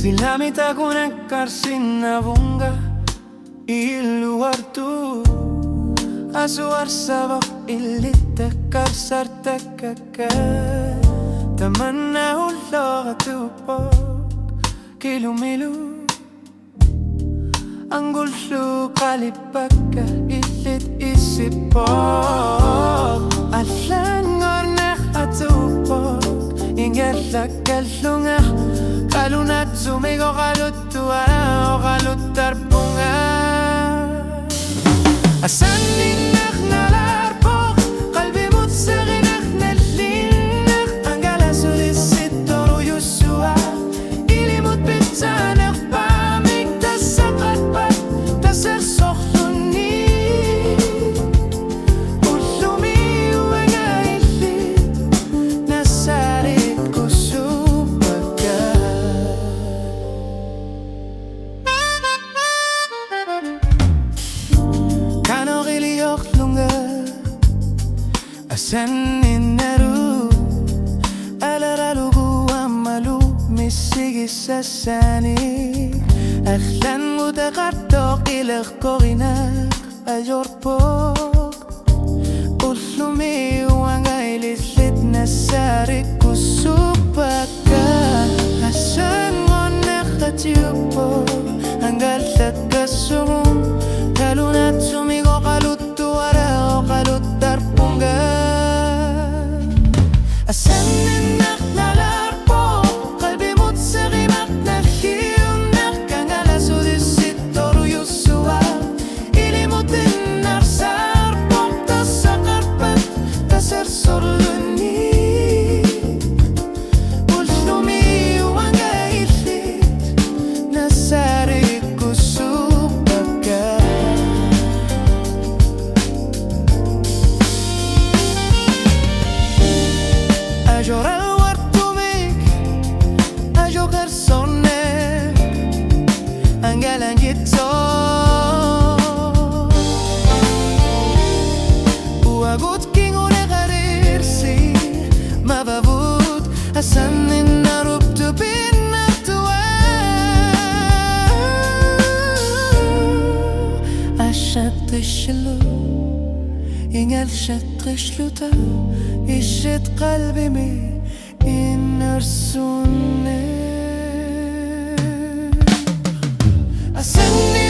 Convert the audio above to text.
Silami tagunekar sinabunga iluartu Asuar sabak ilitekar sartekake Tamanna ullaga tupok kilumilu Angullu qalipaka ilit isipok Allangornek atupok Ingerlak kallunga Kalunat sumigo kalutuara o kalutarpunga Asaninnak nalarpok Qalbi mutsiginak nallinak Angala sulisit toru yusua Ilimut bitsanak pamik tasaqatpat Tasir soxluni Ullumi uanga illit Nasarit kusupaka Kano giliyok lunga Asanin naru Alaralugu amalu Misigi sasani Akhlan mutakartok ilag korinak Ayorpok Ullumi uanga ilislit Nasarik kusupaka Asan ngonek katiyupok Anggalat kasumum Kalunat sumigo kalutuara o kalutarpunga Asaninnak nalarpok Qalbi mutsiginak nalliunak Kangala sudisit toru yusua Ilimutin narsarpok Tasaqarpat tasir sorluni Ullumi uanga illit Nasarik kusupaka Ajorar wartumik Ajogar sonne Angalan gitso Uagut kingune garirsi Mabavut Asanin naruptu binaktua Ashatishlu Ingal shatishluta Ishit qalbi mi inarsunne Asanin